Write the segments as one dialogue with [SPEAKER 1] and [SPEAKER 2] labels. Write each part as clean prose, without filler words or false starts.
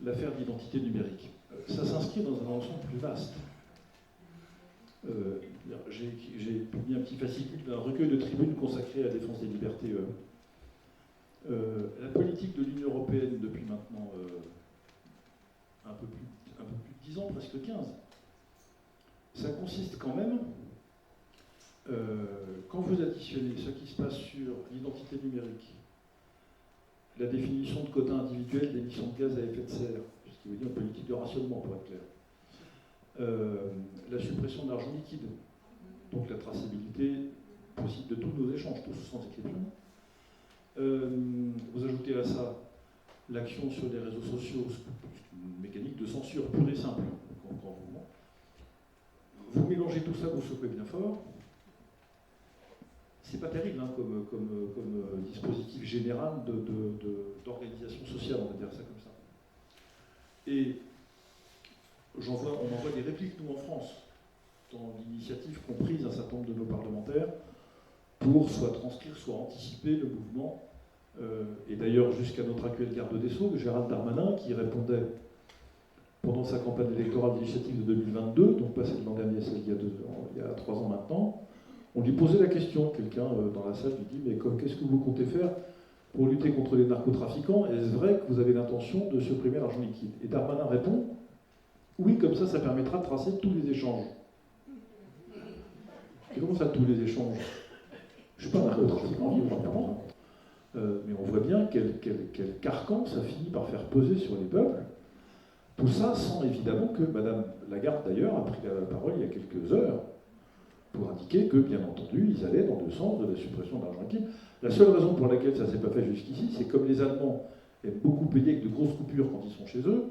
[SPEAKER 1] l'affaire d'identité numérique. Ça s'inscrit dans un ensemble plus vaste. J'ai mis un petit fascicule d'un recueil de tribunes consacré à la défense des libertés. La politique de l'Union européenne depuis maintenant un peu plus de 10 ans, presque 15, ça consiste quand même, quand vous additionnez ce qui se passe sur l'identité numérique, la définition de quotas individuels d'émissions de gaz à effet de serre, ce qui veut dire une politique de rationnement pour être clair, la suppression de l'argent liquide, donc la traçabilité possible de tous nos échanges, tous sans exception. Vous ajoutez à ça l'action sur les réseaux sociaux, une mécanique de censure pure et simple. Vous mélangez tout ça, vous secouez bien fort. C'est pas terrible hein, comme dispositif général d'organisation sociale, on va dire ça comme ça. Et on en voit des répliques, nous, en France, dans l'initiative qu'ont prise un certain nombre de nos parlementaires pour soit transcrire, soit anticiper le mouvement. Et d'ailleurs, jusqu'à notre actuel garde des Sceaux, Gérald Darmanin, qui répondait pendant sa campagne électorale d'initiative de 2022, donc pas celle de l'an dernier, celle il y a 3 ans maintenant, on lui posait la question, quelqu'un dans la salle lui dit « Mais qu'est-ce que vous comptez faire pour lutter contre les narcotrafiquants? Est-ce vrai que vous avez l'intention de supprimer l'argent liquide ?» Et Darmanin répond « Oui, comme ça permettra de tracer tous les échanges. » Et comment ça, tous les échanges? Je ne suis pas narcotrafiquant, premièrement. Mais on voit bien quel carcan ça finit par faire peser sur les peuples. Tout ça sans évidemment que Mme Lagarde, d'ailleurs, a pris la parole il y a quelques heures pour indiquer que, bien entendu, ils allaient dans le sens de la suppression de l'argent liquide. La seule raison pour laquelle ça ne s'est pas fait jusqu'ici, c'est comme les Allemands aiment beaucoup payer avec de grosses coupures quand ils sont chez eux,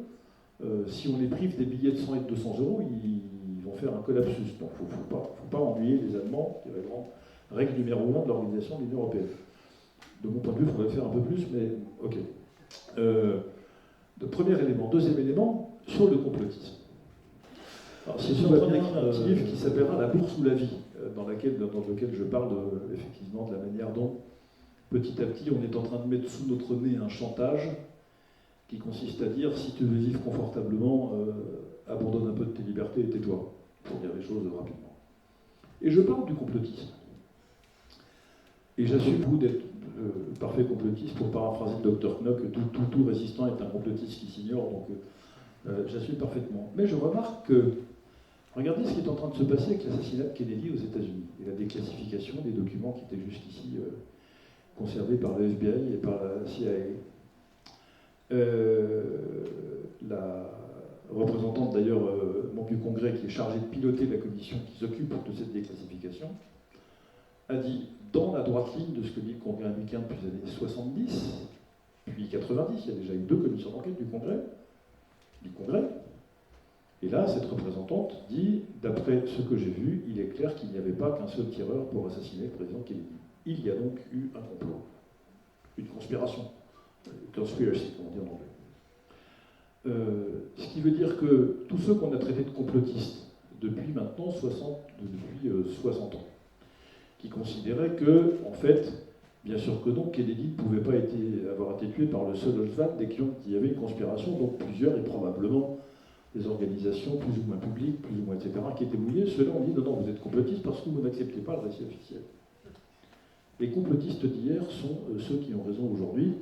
[SPEAKER 1] si on les prive des billets de 100 et de 200 euros, ils vont faire un collapsus. Donc il ne faut pas ennuyer les Allemands, qui est la grande règle numéro 1 de l'organisation de l'Union européenne. De mon point de vue, il faudrait faire un peu plus, mais ok. Premier élément. Deuxième élément, sur le complotisme. Alors, je suis en train d'écrire un petit livre qui s'appellera La bourse ou la vie, dans lequel je parle effectivement de la manière dont, petit à petit, on est en train de mettre sous notre nez un chantage qui consiste à dire si tu veux vivre confortablement, abandonne un peu de tes libertés et tais-toi, pour dire les choses rapidement. Et je parle du complotisme. Et j'assume vous d'être parfait complotiste, pour paraphraser le Dr Knock, tout résistant est un complotiste qui s'ignore, donc j'assume parfaitement. Mais je remarque que, regardez ce qui est en train de se passer avec l'assassinat de Kennedy aux États-Unis, et la déclassification des documents qui étaient jusqu'ici conservés par le FBI et par la CIA. La représentante, d'ailleurs, membre du Congrès, qui est chargée de piloter la commission qui s'occupe de cette déclassification, a dit, dans la droite ligne de ce que dit le Congrès américain depuis les années 70, puis 90, il y a déjà eu 2 commissions d'enquête du Congrès, et là, cette représentante dit, d'après ce que j'ai vu, il est clair qu'il n'y avait pas qu'un seul tireur pour assassiner le président Kennedy. Il y a donc eu un complot, une conspiration, conspiracy, comme on dit en anglais. Ce qui veut dire que tous ceux qu'on a traités de complotistes depuis maintenant 60 ans, qui considérait que, en fait, bien sûr que non, Kennedy ne pouvait pas avoir été tué par le seul Oswald dès qu'il y avait une conspiration, donc plusieurs, et probablement des organisations plus ou moins publiques, plus ou moins, etc., qui étaient mouillées. Ceux-là ont dit non, vous êtes complotistes parce que vous n'acceptez pas le récit officiel. Les complotistes d'hier sont ceux qui ont raison aujourd'hui,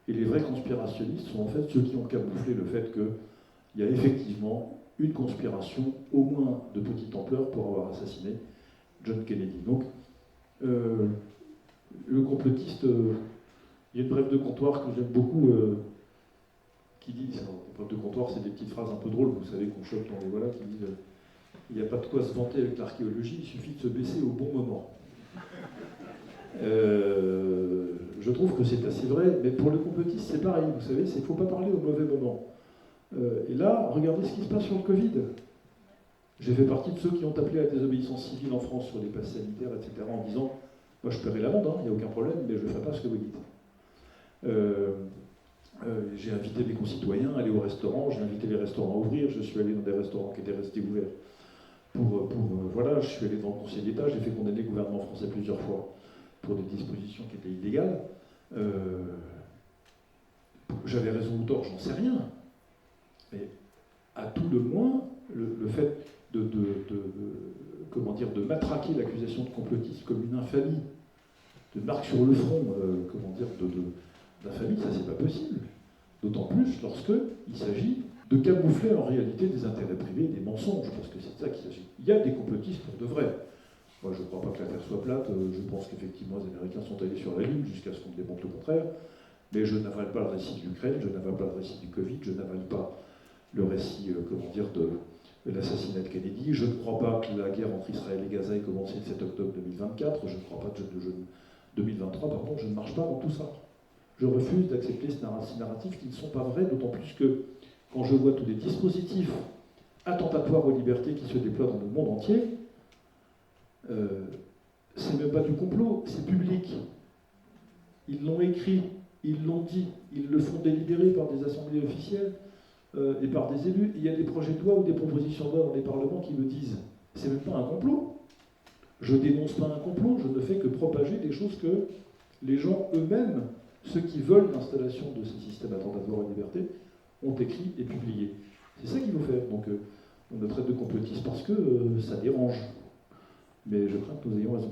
[SPEAKER 1] et les vrais conspirationnistes sont en fait ceux qui ont camouflé le fait qu'il y a effectivement une conspiration, au moins de petite ampleur, pour avoir assassiné John Kennedy. Donc, le complotiste, il y a une brève de comptoir que j'aime beaucoup, qui dit, les brèves de comptoir, c'est des petites phrases un peu drôles, vous savez qu'on chope dans les voilà, qui disent il n'y a pas de quoi se vanter avec l'archéologie, il suffit de se baisser au bon moment. Je trouve que c'est assez vrai, mais pour le complotiste, c'est pareil, vous savez, il ne faut pas parler au mauvais moment. Et là, regardez ce qui se passe sur le Covid. J'ai fait partie de ceux qui ont appelé à la désobéissance civile en France sur les passes sanitaires, etc., en disant « Moi, je paierai l'amende, il n'y a aucun problème, mais je ne ferai pas ce que vous dites. » J'ai invité mes concitoyens à aller au restaurant, j'ai invité les restaurants à ouvrir, je suis allé dans des restaurants qui étaient restés ouverts. Voilà, je suis allé dans le Conseil d'État, j'ai fait condamner le gouvernement français plusieurs fois pour des dispositions qui étaient illégales. J'avais raison ou tort, j'en sais rien. Mais à tout le moins, le fait comment dire, de matraquer l'accusation de complotisme comme une infamie, de marque sur le front, comment dire, d'infamie, ça c'est pas possible. D'autant plus lorsqu'il s'agit de camoufler en réalité des intérêts privés et des mensonges, parce que c'est de ça qu'il s'agit. Il y a des complotistes pour de vrai. Moi, je ne crois pas que la Terre soit plate, je pense qu'effectivement les Américains sont allés sur la Lune jusqu'à ce qu'on démontre le contraire, mais je n'avale pas le récit de l'Ukraine, je n'avale pas le récit du Covid, je n'avale pas le récit, comment dire, de l'assassinat de Kennedy, je ne crois pas que la guerre entre Israël et Gaza ait commencé le 7 octobre 2024, je ne crois pas que 2023, pardon, je ne marche pas dans tout ça. Je refuse d'accepter ces narratifs qui ne sont pas vrais, d'autant plus que quand je vois tous les dispositifs attentatoires aux libertés qui se déploient dans le monde entier, c'est même pas du complot, c'est public. Ils l'ont écrit, ils l'ont dit, ils le font délibérer par des assemblées officielles et par des élus. Il y a des projets de loi ou des propositions de loi dans les parlements qui me disent c'est même pas un complot. Je dénonce pas un complot, je ne fais que propager des choses que les gens eux-mêmes, ceux qui veulent l'installation de ces systèmes attentatoires aux libertés, ont écrit et publié. C'est ça qu'il faut faire. Donc on le traite de complotiste parce que ça dérange. Mais je crains que nous ayons raison.